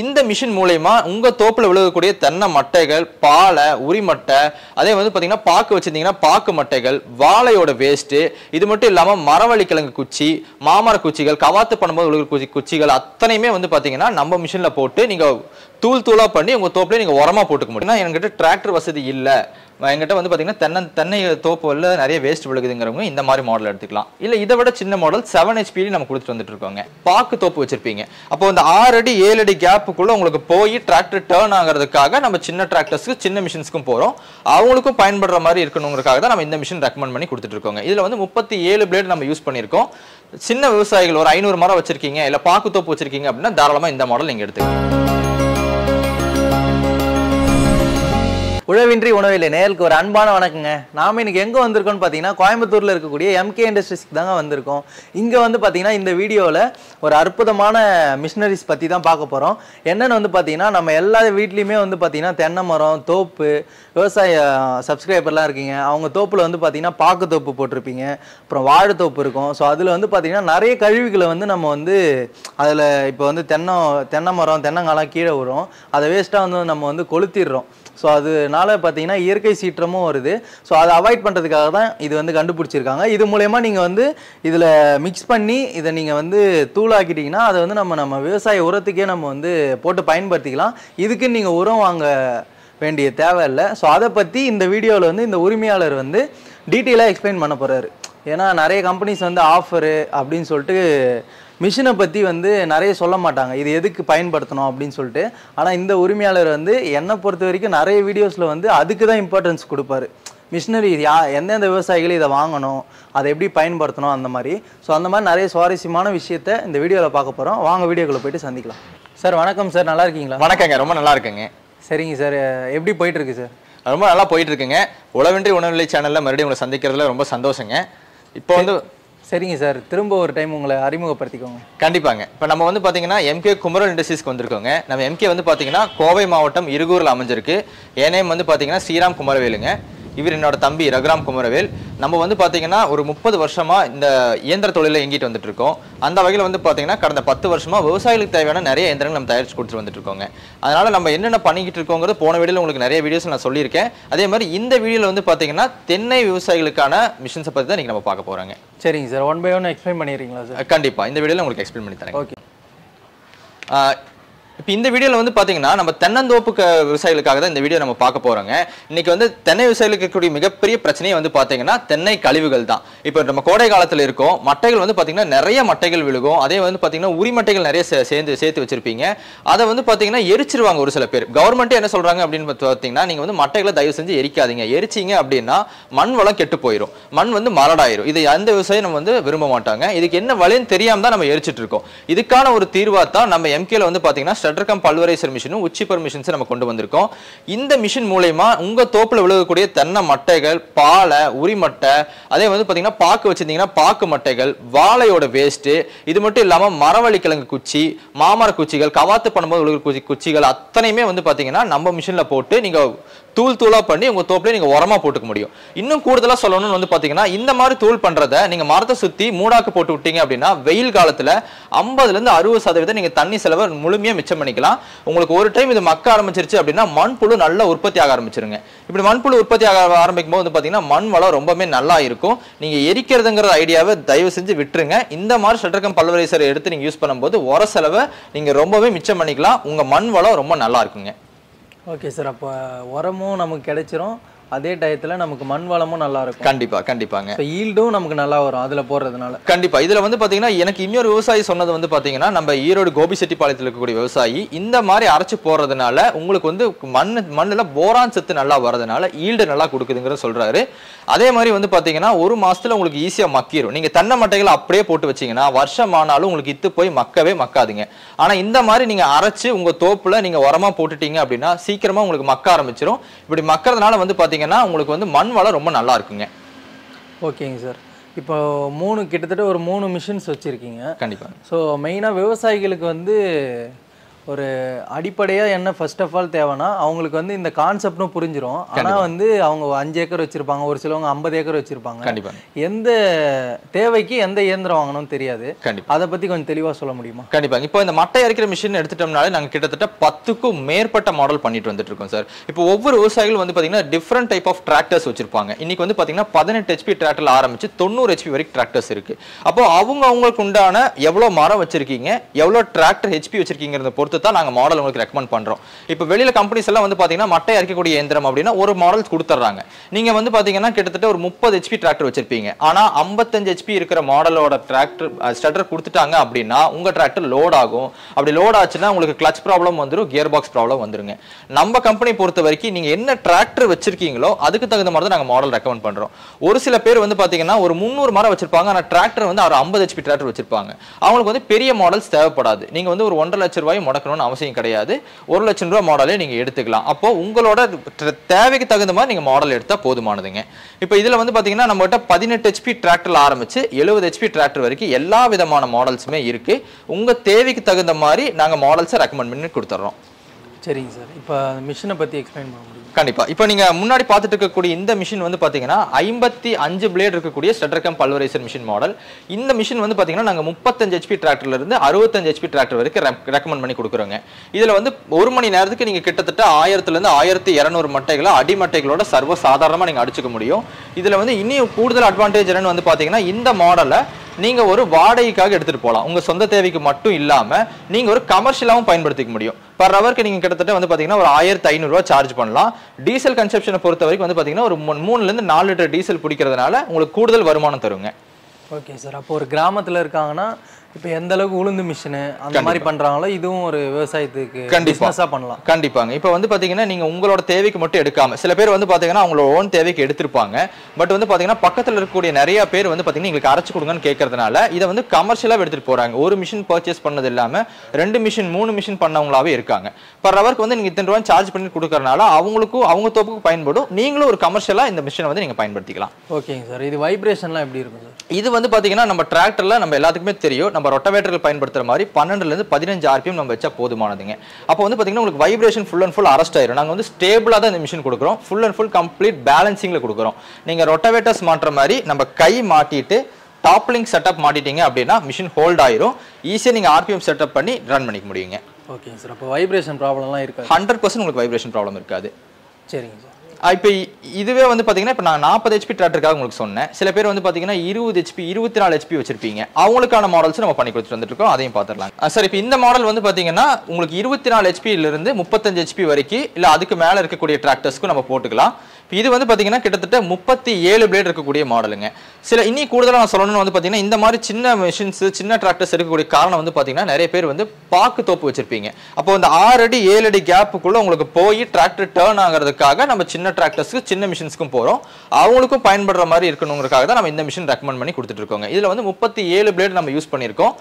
இந்த மிஷின் மூலமா உங்க தோப்புல விழுகக்கூடிய தென்னை மட்டைகள், பாலை, உரிமட்டை, அதே வந்து பாத்தீங்கன்னா பாக்கு வச்சிருந்தீங்கன்னா பாக்கு மட்டைகள், வாழையோட வேஸ்ட், இது மட்டும் இல்லாம மரவள்ளி கிழங்கு குச்சி, மாமர குச்சிகள், கவாத்து பண்ணும்போது விழுகிற குச்சிகள் அத்தனையுமே வந்து பாத்தீங்கன்னா நம்ம மிஷின்ல போட்டு நீங்க தூளா பண்ணி உங்க தோப்புல நீங்க உரமா போட்டுக்க முடியும். என்கிட்ட டிராக்டர் வசதி இல்ல, என்கிட்ட வந்து பாத்தீங்கன்னா தென்னை தோப்புல நிறைய வேஸ்ட் விழுகுதுங்கிறவங்க இந்த மாதிரி மாடல் எடுத்துக்கலாம். இல்ல இதை விட சின்ன மாடல் 7 HP நம்ம கொடுத்துட்டு வந்துட்டு இருக்கோங்க. பாக்கு தோப்பு வச்சிருப்பீங்க, அப்போ இந்த 6 அடி 7 அடி கேப்புக்குள்ள உங்களுக்கு போய் டிராக்டர் டர்ன் ஆகிறதுக்காக நம்ம சின்ன டிராக்டர்ஸ்க்கு சின்ன மிஷின்ஸ்க்கும் போறோம், அவங்களுக்கும் பயன்படுற மாதிரி இருக்கணுங்கிறதுக்காக தான் நம்ம இந்த மிஷின் ரெக்கமெண்ட் பண்ணி கொடுத்துட்டு இருக்கோங்க. இதுல வந்து 37 பிளேட் நம்ம யூஸ் பண்ணியிருக்கோம். சின்ன விவசாயிகள் ஒரு 500 மரம் வச்சிருக்கீங்க, இல்ல பாக்கு தோப்பு வச்சிருக்கீங்க அப்படின்னா தாராளமா இந்த மாடல் நீங்க எடுத்துக்கலாம். உழவின்றி உணவில்லை நேயலுக்கு ஒரு அன்பான வணக்கங்க. நாம இன்னைக்கு எங்கே வந்திருக்கோம்னு பார்த்தீங்கன்னா கோயம்புத்தூரில் இருக்கக்கூடிய MK இண்டஸ்ட்ரீஸ்க்கு தாங்க வந்திருக்கோம். இங்கே வந்து பார்த்தீங்கன்னா இந்த வீடியோவில் ஒரு அற்புதமான மிஷினரிஸ் பற்றி தான் பார்க்க போகிறோம். என்னென்னு வந்து பார்த்தீங்கன்னா நம்ம எல்லா வீட்லேயுமே வந்து பார்த்தீங்கன்னா தென்னை மரம், தோப்பு, விவசாய சப்ஸ்கிரைபர்லாம் இருக்கீங்க. அவங்க தோப்பில் வந்து பார்த்தீங்கன்னா பாக்கு தோப்பு போட்டிருப்பீங்க, அப்புறம் வாழை தோப்பு இருக்கும். ஸோ அதில் வந்து பார்த்தீங்கன்னா நிறைய கழிவுகளை வந்து நம்ம வந்து அதில் இப்போ வந்து தென்னை மரம், தென்னங்காலாம் கீழே வரும், அதை வேஸ்ட்டாக வந்து நம்ம வந்து கொளுத்திடுறோம். ஸோ அதனால பார்த்தீங்கன்னா இயற்கை சீற்றமும் வருது. ஸோ அதை அவாய்ட் பண்ணுறதுக்காக தான் இது வந்து கண்டுபிடிச்சிருக்காங்க. இது மூலயமா நீங்கள் வந்து இதில் மிக்ஸ் பண்ணி இதை நீங்கள் வந்து தூளாக்கிட்டீங்கன்னா அதை வந்து நம்ம விவசாய உரத்துக்கே நம்ம வந்து போட்டு பயன்படுத்திக்கலாம். இதுக்கு நீங்கள் உரம் வாங்க வேண்டிய தேவையில்லை. ஸோ அதை பற்றி இந்த வீடியோவில் வந்து இந்த உரிமையாளர் வந்து டீட்டெயிலாக எக்ஸ்பிளைன் பண்ண போகிறாரு. ஏன்னா நிறைய கம்பெனிஸ் வந்து ஆஃபரு அப்படின்னு சொல்லிட்டு மிஷினை பற்றி வந்து நிறைய சொல்ல மாட்டாங்க, இது எதுக்கு பயன்படுத்தணும் அப்படின்னு சொல்லிட்டு. ஆனால் இந்த உரிமையாளர் வந்து என்னை பொறுத்த வரைக்கும் நிறைய வீடியோஸில் வந்து அதுக்கு தான் இம்பார்ட்டன்ஸ் கொடுப்பாரு. மிஷினரி எந்தெந்த விவசாயிகள் இதை வாங்கணும், அதை எப்படி பயன்படுத்தணும், அந்த மாதிரி. ஸோ அந்த மாதிரி நிறைய சுவாரஸ்யமான விஷயத்த இந்த வீடியோவில் பார்க்க போகிறோம். வாங்க வீடியோக்குள்ளே போயிட்டு சந்திக்கலாம். சார் வணக்கம் சார், நல்லா இருக்கீங்களா? வணக்கங்க, ரொம்ப நல்லா இருக்குங்க. சரிங்க சார், எப்படி போயிட்டு இருக்கு சார்? ரொம்ப நல்லா போயிட்டு இருக்குங்க. உழவின்றி உணவில்லை சேனல்ல மறுபடியும் உங்களை சந்திக்கிறதுல ரொம்ப சந்தோஷங்க. இப்போ வந்து சரிங்க சார், திரும்ப ஒரு டைம் உங்களை அறிமுகப்படுத்திக்கோங்க. கண்டிப்பாங்க. இப்போ நம்ம வந்து பார்த்தீங்கன்னா MK குமரல் இண்டஸ்ட்ரீஸ்க்கு வந்திருக்கோங்க. நம்ம MK வந்து பார்த்தீங்கன்னா கோவை மாவட்டம் இருகூரில் அமைஞ்சிருக்கு. என் நேம் வந்து பார்த்தீங்கன்னா ஸ்ரீராம் குமரவேலுங்க. இவர் என்னோட தம்பி ரகுராம் குமரவேல். நம்ம வந்து பார்த்தீங்கன்னா ஒரு 30 வருஷமா இந்த இயந்திர தொழிலை இயங்கிட்டு வந்துட்டு இருக்கோம். அந்த வகையில் வந்து பார்த்தீங்கன்னா கடந்த 10 வருஷமா விவசாயிகளுக்கு தேவையான நிறைய இயந்திரங்கள் நம்ம தயாரிச்சு கொடுத்துட்டு வந்துட்டு இருக்கோங்க. அதனால நம்ம என்னென்ன பண்ணிக்கிட்டு இருக்கோங்கிறது போன வீடியோவில் உங்களுக்கு நிறைய வீடியோஸ் நான் சொல்லியிருக்கேன். அதே மாதிரி இந்த வீடியோவில் வந்து பார்த்தீங்கன்னா தென்னை விவசாயிகளுக்கான மிஷின்ஸை பற்றி தான் இன்னைக்கு நம்ம பார்க்க போறாங்க. சரிங்க sir, one by one explain பண்ணிடுறீங்களா சார்? கண்டிப்பாக இந்த வீடியோவில் உங்களுக்கு எக்ஸ்பிளைன் பண்ணி தரேன். ஓகே. இப்போ இந்த வீடியோவில் வந்து பார்த்தீங்கன்னா நம்ம தென்னந்தோப்பு விவசாயிகளுக்காக தான் இந்த வீடியோ நம்ம பார்க்க போகிறோங்க. இன்னைக்கு வந்து தென்னை விவசாயிகளுக்கு இருக்கக்கூடிய மிகப்பெரிய பிரச்சனையே வந்து பார்த்தீங்கன்னா தென்னை கழிவுகள் தான். இப்போ நம்ம கோடை காலத்தில் இருக்கோம், மட்டைகள் வந்து பார்த்தீங்கன்னா நிறைய மட்டைகள் விழுகும். அதே வந்து பார்த்தீங்கன்னா உரிமட்டைகள் நிறைய சேர்த்து வச்சிருப்பீங்க. அதை வந்து பார்த்தீங்கன்னா எரிச்சிருவாங்க ஒரு சில பேர். கவர்மெண்ட்டே என்ன சொல்கிறாங்க அப்படின்னு பார்த்தீங்கன்னா நீங்கள் வந்து மட்டைகளை தயவு செஞ்சு எரிக்காதீங்க, எரிச்சிங்க அப்படின்னா மண் வளம் கெட்டு போயிடும், மண் வந்து மலடாயிரும். இதை எந்த விவசாயம் நம்ம வந்து விரும்ப மாட்டாங்க. இதுக்கு என்ன வழின்னு தெரியாம தான் நம்ம எரிச்சிட்டு இருக்கோம். இதுக்கான ஒரு தீர்வாக தான் நம்ம MKல வந்து பார்த்தீங்கன்னா ஸ்டெட்ரகம் பல்வரைசர் மிஷினும் உச்சிப்பர் மிஷின்ஸ் நம்ம கொண்டு வந்திருக்கோம். இந்த மிஷின் மூலமா உங்க தோப்புல விழுகக்கூடிய தென்னை மட்டைகள், பாலை, உரிமட்டை, அதே வந்து பாத்தீங்கன்னா பாக்கு வச்சிருந்தீங்கன்னா பாக்கு மட்டைகள், வாழையோட வேஸ்ட், இது மட்டும் இல்லாம மரவள்ளி கிழங்கு குச்சி, மாமர குச்சிகள், கவாத்து பண்ணும்போது விழுகிற குச்சிகள் அத்தனையுமே வந்து பாத்தீங்கன்னா நம்ம மிஷின்ல போட்டு நீங்க தூளா பண்ணி உங்க தோப்புல நீங்க உரமா போட்டுக்க முடியும். இன்னும் கூடுதலா சொல்லணும்னு வந்து பாத்தீங்கன்னா இந்த மாதிரி தூள் பண்றத நீங்க மரத்தை சுத்தி மூடாக்கு போட்டு விட்டீங்க அப்படின்னா வெயில் காலத்துல 50% 60% நீங்க தண்ணி செலவை முழுமையா மிச்சம் பண்ணிக்கலாம். உங்களுக்கு ஒரு டைம் இது மக்க ஆரம்பிச்சிருச்சு அப்படின்னா மண்புழு நல்லா உற்பத்தி ஆக ஆரம்பிச்சிருங்க. இப்படி மண்புழு உற்பத்தி ஆக ஆரம்பிக்கும் போது வந்து பாத்தீங்கன்னா மண் வளம் ரொம்பவே நல்லா இருக்கும். நீங்க எரிக்கிறதுங்கிற ஐடியாவை தயவு செஞ்சு விட்டுருங்க. இந்த மாதிரி ஸ்டெட்ரகம் பல்வரைசரை எடுத்து நீங்க யூஸ் பண்ணும்போது உர செலவை நீங்க ரொம்பவே மிச்சம் பண்ணிக்கலாம். உங்க மண் வளம் ரொம்ப நல்லா இருக்குங்க. ஓகே சார், அப்போ உரமும் நமக்கு கிடைச்சிரும், அதே டயத்தில் நமக்கு மண் வளமும் நல்லா இருக்கும். கண்டிப்பாங்க. ஈல்டும் நமக்கு நல்லா வரும் அதில் போடுறதுனால. கண்டிப்பா. இதுல வந்து பாத்தீங்கன்னா எனக்கு இன்னொரு விவசாயி சொன்னது வந்து பாத்தீங்கன்னா நம்ம ஈரோடு கோபிசெட்டிப்பாளையத்தில் இருக்கக்கூடிய விவசாயி இந்த மாதிரி அரைச்சு போடுறதுனால உங்களுக்கு வந்து மண்ணுல போரான் சத்து நல்லா வர்றதுனால ஈல்டு நல்லா கொடுக்குதுங்கிற சொல்றாரு. அதே மாதிரி வந்து பாத்தீங்கன்னா ஒரு மாசத்துல உங்களுக்கு ஈஸியா மக்கிரும். நீங்க தென்னை மட்டைகளை அப்படியே போட்டு வச்சீங்கன்னா வருஷம் ஆனாலும் உங்களுக்கு இத்து போய் மக்கவே மக்காதுங்க. ஆனா இந்த மாதிரி நீங்க அரைச்சு உங்க தோப்புல நீங்க உரமா போட்டுட்டீங்க அப்படின்னா சீக்கிரமா உங்களுக்கு மக்க ஆரம்பிச்சிடும். இப்படி மக்கறதுனால வந்து பாத்தீங்கன்னா உங்களுக்கு வந்து மண் வளம் ரொம்ப நல்லா இருக்குங்க. ஓகேங்க சார், இப்போ கிட்டத்தட்ட ஒரு 3 மிஷின்ஸ் வச்சுருக்கீங்க. கண்டிப்பாக. ஸோ மெயினாக விவசாயிகளுக்கு வந்து ஒரு அடிப்படையா என்ன ஃபர்ஸ்ட் ஆஃப் ஆல் தேவைன்னா அவங்களுக்கு வந்து இந்த கான்செப்ட்டும் புரிஞ்சிரும். ஆனா வந்து அவங்க 5 ஏக்கர் வச்சிருப்பாங்க, ஒரு சிலவங்க 50 ஏக்கர் வச்சிருப்பாங்க. கண்டிப்பா எந்த தேவைக்கு எந்த இயந்திரம் வாங்கணும்னு தெரியாது. கண்டிப்பா அதை பத்தி கொஞ்சம் தெளிவா சொல்ல முடியுமா? கண்டிப்பா. இப்போ இந்த மட்டை அரைக்கிற மிஷின் எடுத்துட்டோம்னாலே நாங்க கிட்டத்தட்ட 10க்கும் மேற்பட்ட மாடல் பண்ணிட்டு வந்துட்டு இருக்கோம் சார். இப்போ ஒவ்வொரு விவசாயிகளும் வந்து பாத்தீங்கன்னா டிஃப்ரெண்ட் டைப் ஆஃப் டிராக்டர்ஸ் வச்சிருப்பாங்க. இன்னைக்கு வந்து பாத்தீங்கன்னா 18 HP டிராக்டர்ல ஆரம்பிச்சு 90 HP வரைக்கும் டிராக்டர்ஸ் இருக்கு. அப்போ அவங்களுக்கு உண்டான எவ்வளவு மரம் வச்சிருக்கீங்க, எவ்வளவு டிராக்டர் HP வச்சிருக்கீங்கிறத பொறுத்து தான் நாங்க மாடல் உங்களுக்கு ரெக்கமெண்ட் பண்றோம். இப்போ வெளியில கம்பெனிஸ் எல்லாம் வந்து பாத்தீங்கன்னா மட்டை அரைக்கக்கூடிய இயந்திரம் அப்படின்னா ஒரு மாடல் கொடுத்துறாங்க. நீங்க வந்து பாத்தீங்கன்னா கிட்டத்தட்ட ஒரு 30 HP டிராக்டர் வச்சிருப்பீங்க. ஆனா 55 HP இருக்கிற மாடலோட டிராக்டர் ஸ்டட்டர் கொடுத்துட்டாங்க அப்படின்னா உங்க டிராக்டர் லோட் ஆகும். அப்படி லோட் ஆச்சுன்னா உங்களுக்கு கிளட்ச் ப்ராப்ளம் வந்துரும், கியர் பாக்ஸ் ப்ராப்ளம் வந்துருங்க. நம்ம கம்பெனி பொறுத்த வரைக்கும் நீங்க என்ன டிராக்டர் வச்சிருக்கீங்களோ அதுக்கு தகுந்த மாதிரி தான் நாங்க மாடல் ரெக்கமெண்ட் பண்றோம். ஒரு சில பேர் வந்து பாத்தீங்கன்னா ஒரு 300 மரம் வச்சிருப்பாங்க, ஆனா டிராக்டர் வந்து ஒரு 50 HP டிராக்டர் வச்சிருப்பாங்க. அவங்களுக்கு வந்து பெரிய மாடல்ஸ் தேவைப்படாது. நீங்க வந்து ஒரு 1.5 லட்சம் ரூபாய் முடக்கணும்னு அவசியம் கிடையாது. 1 லட்சம் ரூபாய் மாடலே நீங்க எடுத்துக்கலாம். அப்போ உங்களோட தேவைக்கு தகுந்த மாதிரி நீங்க மாடல் எடுத்தா போதுமானதுங்க. இப்போ இதுல வந்து பாத்தீங்கன்னா நம்ம கிட்ட 18 HP டிராக்டர்ல ஆரம்பிச்சு 70 HP டிராக்டர் வரைக்கும் எல்லா விதமான மாடல்ஸுமே இருக்கு. உங்க தேவைக்கு தகுந்த மாதிரி நாங்க மாடல்ஸை ரெக்கமெண்ட் பண்ணி கொடுத்துறோம். சரிங்க சார். இப்போ மிஷினை பத்தி எக்ஸ்பிளைன் பண்ண முடியும்? கண்டிப்பா. இப்போ நீங்க முன்னாடி பார்த்துட்டு இருக்கக்கூடிய இந்த மிஷின் வந்து பாத்தீங்கன்னா 55 பிளேட் இருக்கக்கூடிய stutter come pulveriser machine model. இந்த மிஷின் வந்து பாத்தீங்கன்னா நாங்க 35 HP டிராக்டர்ல இருந்து 65 HP டிராக்டர் வரைக்கும் ரெக்கமெண்ட் பண்ணி கொடுக்குறோங்க. இதுல வந்து ஒரு மணி நேரத்துக்கு நீங்க கிட்டத்தட்ட 1000 இருந்து 1200 மட்டைகளை அடிமட்டைகளோட சர்வ சாதாரணமா நீங்க அடிச்சுக்க முடியும். இதுல வந்து இன்னும் கூடுதல் அட்வான்டேஜ் என்னன்னு வந்து பாத்தீங்கன்னா இந்த மாடலை நீங்க ஒரு வாடகைக்காக எடுத்துட்டு போகலாம். உங்க சொந்த தேவைக்கு மட்டும் இல்லாம நீங்க ஒரு கமர்ஷியலாவும் பயன்படுத்திக்க முடியும். பர் ஹவருக்கு நீங்க கிட்டத்தட்ட வந்து பாத்தீங்கன்னா ஒரு 1500 ரூபாய் சார்ஜ் பண்ணலாம். டீசல் கன்சப்ஷனை பொறுத்த வரைக்கும் வந்து பாத்தீங்கன்னா ஒரு 3 இருந்து 4 லிட்டர் டீசல் பிடிக்கிறதுனால உங்களுக்கு கூடுதல் வருமானம் தருங்க. Okay sir. அப்போ ஒரு கிராமத்துல இருக்காங்கன்னா இப்போ எந்த அளவுக்கு உளுந்து மிஷின் அந்த மாதிரி பண்றாங்களோ இதுவும் ஒரு விவசாயத்துக்கு பிசினஸா பண்ணலாம். கண்டிப்பாங்க. இப்போ வந்து பாத்தீங்கன்னா நீங்க உங்களோட தேவைக்கு மட்டும் எடுக்காம சில பேர் வந்து பாத்தீங்கன்னா அவங்களோட ஓன் தேவைக்கு எடுத்திருப்பாங்க. பட் வந்து பாத்தீங்கன்னா பக்கத்துல இருக்கக்கூடிய நிறைய பேர் வந்து பாத்தீங்கன்னா எங்களுக்கு அரைச்சு கொடுங்கன்னு கேட்கறதுனால இதை வந்து கமர்ஷியலா எடுத்துட்டு போறாங்க. ஒரு மிஷின் பர்ச்சேஸ் பண்ணது இல்லாம 2 மிஷின் 3 மிஷின் பண்ணவங்களாவே இருக்காங்க. பர் ஹவருக்கு வந்து நீங்க இத்தனை ரூபாய் சார்ஜ் பண்ணி கொடுக்கறதுனால அவங்களுக்கும் அவங்க தோப்புக்கு பயன்படும். நீங்களும் ஒரு கமர்ஷியலா இந்த மிஷினை வந்து நீங்க பயன்படுத்திக்கலாம். ஓகேங்க சார். இது வைப்ரேஷன்லாம் எப்படி இருக்கும் சார்? இது வந்து பாத்தீங்கன்னா நம்ம டிராக்டர்ல நம்ம எல்லாத்துக்குமே தெரியும் நம்ம ரொட்டவேட்டர்கள் பயன்படுத்துற மாதிரி 12 இருந்து 15 RPM நம்ம வச்சா போதுமானதுங்க. அப்போ வந்து பாத்தீங்கன்னா உங்களுக்கு vibration full and full arrest ஆயிரும். நாங்க வந்து ஸ்டேபிளா தான் இந்த மிஷின் கொடுக்குறோம். ஃபுல் அண்ட் ஃபுல் கம்ப்ளீட் பேலன்சிங்ல கொடுக்குறோம். நீங்க ரொட்டவேட்டர்ஸ் மாற்ற மாதிரி நம்ம கை மாட்டிட்டு டாப்லிங் செட்டப் மாட்டிட்டீங்க அப்படின்னா மிஷின் ஹோல்ட் ஆயிரும். ஈஸியா நீங்க RPM செட்டப் பண்ணி ரன் பண்ணிக்க முடியுங்க. Okay sir. அப்போ வைப்ரேஷன் ப்ராப்ளம்லாம் இருக்காது? 100% உங்களுக்கு வைப்ரேஷன் ப்ராப்ளம் இருக்காது. சரிங்க சார். இப்போ இதுவே வந்து பாத்தீங்கன்னா இப்போ நான் 40 HP டிராக்டருக்காக உங்களுக்கு சொன்னேன். சில பேர் வந்து பாத்தீங்கன்னா 20 HP 24 HP வச்சிருப்பீங்க. அவங்களுக்கான மாடல்ஸ் நம்ம பண்ணி கொடுத்துட்டு வந்துட்டு இருக்கோம். அதையும் பார்த்துடலாம் சார். இப்போ இந்த மாடல் வந்து பாத்தீங்கன்னா உங்களுக்கு 24 HP இருந்து 35 HP வரைக்கும் இல்ல அதுக்கு மேல இருக்கக்கூடிய டிராக்டர்ஸ்க்கு நம்ம போட்டுக்கலாம். இது வந்து பாத்தீங்கன்னா கிட்டத்தட்ட 37 பிளேட் இருக்கக்கூடிய மாடலுங்க. சில இன்னி கூடுதலா நான் சொல்லணும்னு வந்து பாத்தீங்கன்னா இந்த மாதிரி சின்ன மிஷின்ஸ் சின்ன டிராக்டர்ஸ் இருக்கக்கூடிய காரணம் வந்து பாத்தீங்கன்னா நிறைய பேர் வந்து பாக்கு தோப்பு வச்சிருப்பீங்க. அப்போ இந்த 6 அடி 7 அடி கேப்புக்குள்ள உங்களுக்கு போய் டிராக்டர் டர்ன் ஆகிறதுக்காக நம்ம சின்ன டிராக்டர்ஸ்க்கு சின்ன மிஷின்ஸ்க்கும் போறோம். அவங்களுக்கும் பயன்படுற மாதிரி இருக்கணுங்கிறதுக்காக தான் நம்ம இந்த மிஷின் ரெக்கமெண்ட் பண்ணி கொடுத்துட்டு இருக்கோங்க. இதுல வந்து 37 பிளேட் நம்ம யூஸ் பண்ணியிருக்கோம்.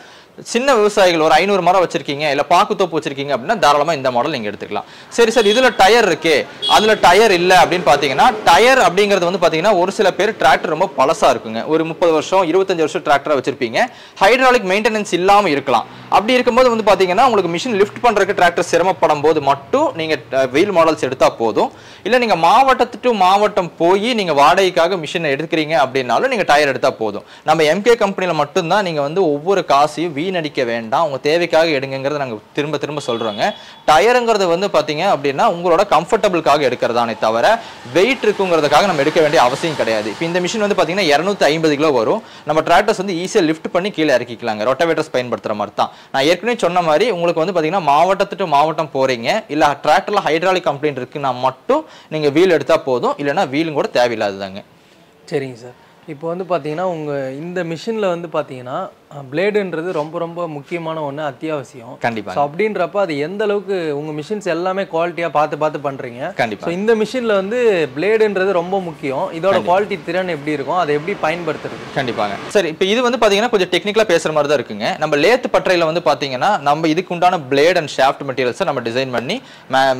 சின்ன விவசாயிகள் ஒரு 500 மரம் வச்சிருக்கீங்க இல்ல பாக்கு தோப்பு வச்சிருக்கீங்க அப்படின்னா தாராளமா இந்த மாடல் நீங்க எடுத்துக்கலாம். சரி சார், இதுல டயர் இருக்கு அதுல டயர் இல்ல அப்படின்னு பாத்தீங்கன்னா டயர் அப்படிங்கிறது வந்து பாத்தீங்கன்னா ஒரு சில பேர் டிராக்டர் ரொம்ப பழசா இருக்குங்க. ஒரு 30 வருஷம் 25 வருஷம் டிராக்டரா வச்சிருப்பீங்க. ஹைட்ராலிக் மெயின்டெனன்ஸ் இல்லாம இருக்கலாம். அப்படி இருக்கும்போது வந்து பாத்தீங்கன்னா உங்களுக்கு மிஷின் லிஃப்ட் பண்றதுக்கு டிராக்டர் சிரமப்படும் போது மட்டும் நீங்க வீல் மாடல்ஸ் எடுத்தா போதும். இல்ல நீங்க மாவட்டத்து மாவட்டம் போய் நீங்க வாடகைக்காக மிஷினை எடுக்கிறீங்க அப்படின்னாலும் நீங்க டயர் எடுத்தா போதும். நம்ம MK கம்பெனில மட்டும் தான் நீங்க வந்து ஒவ்வொரு காசையும் வீணடிக்க வேண்டாம், உங்க தேவைக்காக எடுங்கிறத நாங்க திரும்ப திரும்ப சொல்றோங்க. டயருங்கிறது வந்து பாத்தீங்க அப்படின்னா உங்களோட கம்ஃபர்டபிளுக்காக எடுக்கிறதானே தவிர வெயிட் இருக்குங்கிறதுக்காக நம்ம எடுக்க வேண்டிய அவசியம் கிடையாது. இப்போ இந்த மிஷின் வந்து பாத்தீங்கன்னா 250 கிலோ வரும். நம்ம டிராக்டர்ஸ் வந்து ஈஸியா லிஃப்ட் பண்ணி கீழே இறக்கிக்கலாங்க. ரொட்டவேட்டர்ஸ் பயன்படுத்துற மாதிரி தான். நான் ஏற்கனவே சொன்ன மாதிரி உங்களுக்கு வந்து பாத்தீங்கன்னா மாவட்டத்து மாவட்டம் போறீங்க இல்ல டிராக்டர்ல ஹைட்ராலிக் கம்ப்ளைண்ட் இருக்குன்னா மட்டும் நீங்க வீல் எடுத்தா போதும், இல்லைன்னா வீலும் கூட தேவையில்லாததாங்க. சரிங்க சார். இப்போ வந்து பார்த்தீங்கன்னா இந்த மிஷினில் வந்து பார்த்தீங்கன்னா பிளேடுன்றது ரொம்ப ரொம்ப முக்கியமான ஒன்று, அத்தியாவசியம். கண்டிப்பாக. ஸோ அப்படின்றப்ப அது எந்த அளவுக்கு உங்கள் மிஷின்ஸ் எல்லாமே குவாலிட்டியாக பார்த்து பண்ணுறீங்க. கண்டிப்பாக. ஸோ இந்த மிஷினில் வந்து பிளேடுன்றது ரொம்ப முக்கியம். இதோட குவாலிட்டி திறன் எப்படி இருக்கும், அதை எப்படி பயன்படுத்துறது? கண்டிப்பாங்க. சரி, இப்போ இது வந்து பார்த்தீங்கன்னா கொஞ்சம் டெக்னிக்கலாக பேசுகிற மாதிரி தான் இருக்குங்க. நம்ம லேத்து பட்டறையில் வந்து பார்த்தீங்கன்னா நம்ம இதுக்கு உண்டான பிளேட் அண்ட் ஷாஃப்ட் மெட்டீரியல்ஸை நம்ம டிசைன் பண்ணி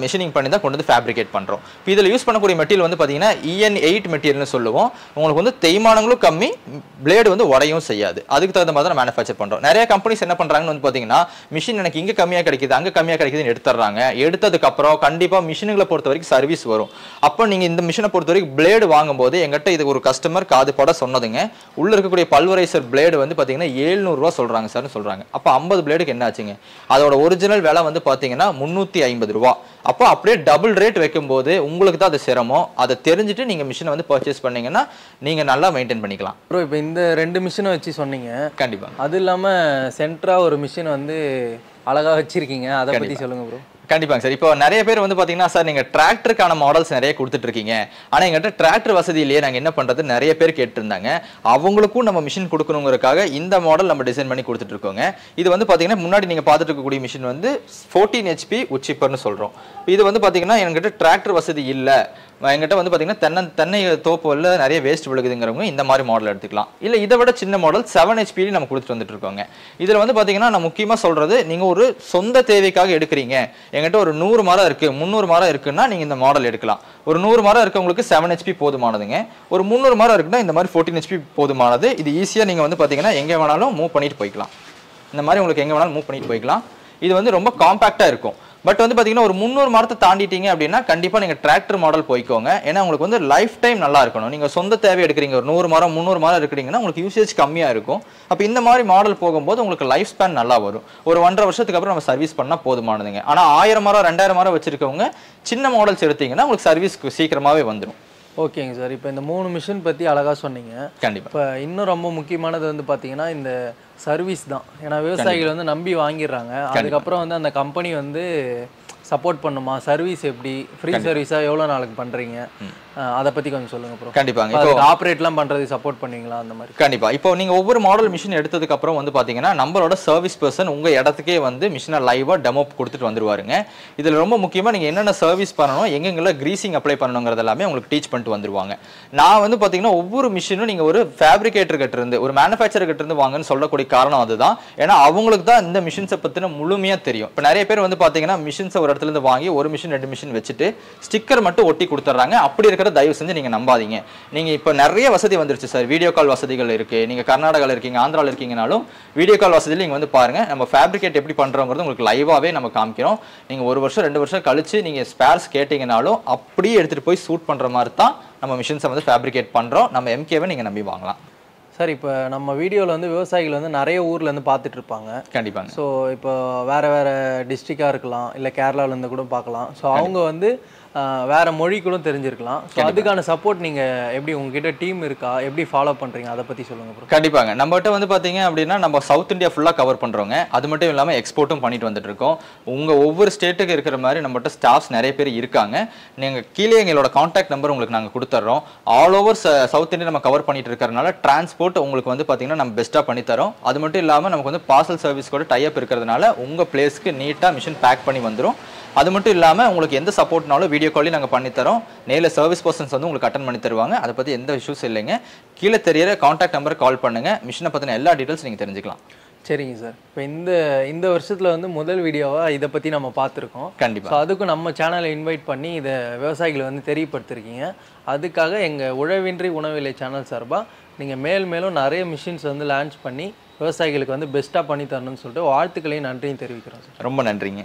மிஷினிங் பண்ணி தான் கொண்டு வந்து ஃபேப்ரிகேட் பண்ணுறோம். இப்போ இதில் யூஸ் பண்ணக்கூடிய மெட்டீரியல் வந்து பார்த்தீங்கன்னா EN8 மெட்டீரியல்னு சொல்லுவோம். உங்களுக்கு வந்து தேய்மான தேய்மானங்களும் கம்மி, பிளேடு வந்து உடையும் செய்யாது. அதுக்கு தகுந்த மாதிரி தான் மேனுஃபேக்சர் பண்றோம். நிறைய கம்பெனிஸ் என்ன பண்றாங்கன்னு வந்து பாத்தீங்கன்னா, மிஷின் எனக்கு இங்க கம்மியா கிடைக்குது அங்க கம்மியா கிடைக்குதுன்னு எடுத்துறாங்க. எடுத்ததுக்கு அப்புறம் கண்டிப்பா மிஷினுங்களை பொறுத்த வரைக்கும் சர்வீஸ் வரும். அப்போ நீங்க இந்த மிஷினை பொறுத்த வரைக்கும் பிளேடு வாங்கும்போது எங்கிட்ட இது ஒரு கஸ்டமர் காது பட சொன்னதுங்க, உள்ள இருக்கக்கூடிய பல்வரைசர் பிளேடு வந்து பாத்தீங்கன்னா 700 ரூபா சொல்றாங்க சார்னு சொல்றாங்க. அப்போ 50 பிளேடுக்கு என்ன ஆச்சுங்க? அதோட ஒரிஜினல் விலை வந்து பாத்தீங்கன்னா 350 ரூபா. அப்போ அப்படியே டபுள் ரேட் வைக்கும்போது உங்களுக்கு தான் அது சிரமம். அதை தெரிஞ்சுட்டு நீங்க மிஷினை வந்து பர்ச்சேஸ் பண்ணீங்கன்னா நீங்க நல்லா மெயின்டைன் பண்ணிக்கலாம். ப்ரோ இப்போ இந்த 2 மிஷினை வச்சு சொன்னீங்க. கண்டிப்பா. அது இல்லாம சென்ட்ரா ஒரு மிஷின் வந்து அழகா வச்சிருக்கீங்க, அதை பத்தி சொல்லுங்க ப்ரோ. கண்டிப்பாங்க சார். இப்போ நிறைய பேர் வந்து பாத்தீங்கன்னா சார் நீங்க டிராக்டருக்கான மாடல்ஸ் நிறைய கொடுத்துட்டு இருக்கீங்க, ஆனா எங்கிட்ட டிராக்டர் வசதி இல்லையே, நாங்க என்ன பண்றது நிறைய பேர் கேட்டு இருந்தாங்க. அவங்களுக்கும் நம்ம மிஷின் கொடுக்கணுங்கிறதுக்காக இந்த மாடல் நம்ம டிசைன் பண்ணி கொடுத்துட்டு இருக்கோங்க. இது வந்து பாத்தீங்கன்னா முன்னாடி நீங்க பார்த்துட்டு இருக்கக்கூடிய மிஷின் வந்து 14 HP உச்சிப்பர்னு சொல்றோம். இது வந்து பாத்தீங்கன்னா என்கிட்ட டிராக்டர் வசதி இல்ல, என்கிட்ட வந்து பாத்தீங்கன்னா தென்னை தோப்புல நிறைய வேஸ்ட் விழுகுதுங்கிறவங்க இந்த மாதிரி மாடல் எடுத்துக்கலாம். இல்ல இதை விட சின்ன மாடல் 7 HP நம்ம கொடுத்துட்டு வந்துட்டு இருக்கோங்க. இதுல வந்து பாத்தீங்கன்னா நான் முக்கியமா சொல்றது, நீங்க ஒரு சொந்த தேவைக்காக எடுக்கிறீங்க, என்கிட்ட ஒரு 100 மரம் இருக்கு 300 மரம் இருக்குன்னா நீங்க இந்த மாடல் எடுக்கலாம். ஒரு 100 மரம் இருக்கவங்களுக்கு 7 HP போதுமானதுங்க. ஒரு 300 மரம் இருக்குன்னா இந்த மாதிரி 14 HP போதுமானது. இது ஈஸியா நீங்க வந்து பாத்தீங்கன்னா எங்க வேணாலும் மூவ் பண்ணிட்டு போய்க்கலாம். இந்த மாதிரி உங்களுக்கு எங்க வேணாலும் மூவ் பண்ணிட்டு போய்க்கலாம். இது வந்து ரொம்ப காம்பாக்டா இருக்கும். பட் வந்து பாத்தீங்கன்னா ஒரு 300 மரத்தை தாண்டிட்டீங்க அப்படின்னா கண்டிப்பா நீங்க டிராக்டர் மாடல் போய்க்கோங்க. ஏன்னா உங்களுக்கு வந்து லைஃப் டைம் நல்லா இருக்கணும். நீங்க சொந்த தேவை எடுக்கிறீங்க, ஒரு 100 மரம் 300 மரம் எடுக்கிறீங்கன்னா உங்களுக்கு யூசேஜ் கம்மியா இருக்கும். அப்ப இந்த மாதிரி மாடல் போகும்போது உங்களுக்கு லைஃப் ஸ்பேன் நல்லா வரும். ஒரு 1.5 வருஷத்துக்கு அப்புறம் நம்ம சர்வீஸ் பண்ணா போதுமானதுங்க. ஆனா 1000 மரம் 2000 மரம் வச்சிருக்கவங்க சின்ன மாடல்ஸ் எடுத்தீங்கன்னா உங்களுக்கு சர்வீஸ் சீக்கிரமாவே வந்துடும். ஓகேங்க சார். இப்போ இந்த 3 மிஷின் பற்றி அழகாக சொன்னீங்க. கண்டிப்பாக. இப்போ இன்னும் ரொம்ப முக்கியமானது வந்து பார்த்தீங்கன்னா இந்த சர்வீஸ் தான். ஏன்னா விவசாயிகள் வந்து நம்பி வாங்கிடுறாங்க, அதுக்கப்புறம் வந்து அந்த கம்பெனி வந்து சப்போர்ட் பண்ணுமா, சர்வீஸ் எப்படி, ஃப்ரீ சர்வீஸா எவ்வளோ நாளுக்கு பண்ணுறீங்க, அதை பற்றி கொஞ்சம் சொல்லுங்க ப்ரோ. கண்டிப்பாங்க. இப்போ ஆப்ரேட்லாம் பண்ணுறது சப்போர்ட் பண்ணுவீங்களா அந்த மாதிரி? கண்டிப்பா. இப்போ நீங்க ஒவ்வொரு மாடல் மிஷின் எடுத்ததுக்கு அப்புறம் வந்து பாத்தீங்கன்னா நம்மளோட சர்வீஸ் பர்சன் உங்க இடத்துக்கே வந்து மிஷினை லைவா டெமோ கொடுத்துட்டு வந்துருவாருங்க. இதுல ரொம்ப முக்கியமா நீங்க என்னென்ன சர்வீஸ் பண்ணணும், எங்கெங்கெல்லாம் கிரீசிங் அப்ளை பண்ணணுங்கிறது எல்லாமே உங்களுக்கு டீச் பண்ணிட்டு வந்துருவாங்க. நான் வந்து பாத்தீங்கன்னா ஒவ்வொரு மிஷினும் நீங்க ஒரு ஃபேப்ரிகேட்டர் கிட்ட இருந்து ஒரு மேனுஃபேக்சர் கிட்ட இருந்து வாங்கன்னு சொல்லக்கூடிய காரணம் அதுதான். ஏன்னா அவங்களுக்கு தான் இந்த மிஷின்ஸை பத்தின முழுமையா தெரியும். இப்போ நிறைய பேர் வந்து பாத்தீங்கன்னா மிஷின்ஸை ஒரு இடத்துல இருந்து வாங்கி ஒரு மிஷின் 2 மிஷின் வச்சுட்டு ஸ்டிக்கர் மட்டும் ஒட்டி கொடுத்துறாங்க. அப்படி இருக்கிற தயவு செஞ்சு நீங்க நம்பாதீங்க. நீங்க இப்ப நிறைய வசதி வந்துருச்சு சார், வீடியோ கால் வசதிகள் இருக்கு. நீங்க கர்நாடகால இருக்கீங்க, ஆந்திரால இருக்கீங்கனாலும் வீடியோ கால் வசதியில் நீங்க வந்து பாருங்க, நம்ம ஃபேப்ரிகேட் எப்படி பண்றோங்கிறது உங்களுக்கு லைவாவே நம்ம காமிக்கிறோம். நீங்க 1 வருஷம் 2 வருஷம் கழிச்சு நீங்க ஸ்பேர்ஸ் கேட்டீங்கனாலும் அப்படியே எடுத்துட்டு போய் சூட் பண்ற மாதிரி தான் நம்ம மிஷின்ஸை வந்து ஃபேப்ரிகேட் பண்றோம். நம்ம எம்கேவை நீங்க நம்பி வாங்கலாம். சார் இப்போ நம்ம வீடியோவில் வந்து விவசாயிகள் வந்து நிறைய ஊர்ல இருந்து பார்த்துட்டு இருப்பாங்க. கண்டிப்பாங்க. ஸோ இப்போ வேற டிஸ்ட்ரிக்டாக இருக்கலாம், இல்லை கேரளாவிலேருந்து கூட பார்க்கலாம். ஸோ அவங்க வந்து வேற மொழி கூட தெரிஞ்சிருக்கலாம். ஸோ அதுக்கான சப்போர்ட் நீங்க எப்படி, உங்ககிட்ட டீம் இருக்கா, எப்படி ஃபாலோ பண்றீங்க, அதை பத்தி சொல்லுங்க ப்ரோ. கண்டிப்பாங்க. நம்மகிட்ட வந்து பாத்தீங்க அப்படின்னா நம்ம சவுத் இந்தியா ஃபுல்லா கவர் பண்றோங்க. அது மட்டும் இல்லாம எக்ஸ்போர்ட்டும் பண்ணிட்டு வந்துட்டு இருக்கோம். உங்க ஒவ்வொரு ஸ்டேட்டுக்கு இருக்கிற மாதிரி நம்மகிட்ட ஸ்டாஃப்ஸ் நிறைய பேர் இருக்காங்க. நீங்க கீழே எங்களோட கான்டாக்ட் நம்பர் உங்களுக்கு நாங்க கொடுத்துறோம். ஆல் ஓவர் சவுத் இந்தியா நம்ம கவர் பண்ணிட்டு இருக்கறனால டிரான்ஸ்போர்ட் உங்களுக்கு வந்து பாத்தீங்கன்னா நம்ம பெஸ்ட்டா பண்ணி தரோம். அது மட்டும் இல்லாம நமக்கு வந்து பார்சல் சர்வீஸ் கூட டை அப் இருக்கிறதுனால உங்க பிளேஸ்க்கு நீட்டா மிஷின் பேக் பண்ணி வந்துரும். அது மட்டும் இல்லாம உங்களுக்கு எந்த சப்போர்ட்னாலும் வீடியோ காலையும் நாங்க பண்ணி தரோம். நேர்ல சர்வீஸ் பர்சன்ஸ் வந்து உங்களுக்கு அட்டெண்ட் பண்ணி தருவாங்க. அதை பத்தி எந்த இஷ்யூஸ் இல்லைங்க. கீழே தெரியற கான்டாக்ட் நம்பர் கால் பண்ணுங்க. மிஷினை பத்தின எல்லா டீடைல்ஸ் நீங்க தெரிஞ்சுக்கலாம். சரிங்க சார். இப்போ இந்த வருஷத்துல வந்து முதல் வீடியோவா இதை பத்தி நம்ம பார்த்துருக்கோம். கண்டிப்பா. ஸோ அதுக்கும் நம்ம சேனலை இன்வைட் பண்ணி இதை விவசாயிகளை வந்து தெரியப்படுத்திருக்கீங்க. அதுக்காக எங்க உழவின்றி உணவில்லை சேனல் சார்பா நீங்க மேலும் நிறைய மிஷின்ஸ் வந்து லான்ச் பண்ணி விவசாயிகளுக்கு வந்து பெஸ்ட்டாக பண்ணி தரணும்னு சொல்லிட்டு வாழ்த்துக்களையும் நன்றியும் தெரிவிக்கிறோம் சார். ரொம்ப நன்றிங்க.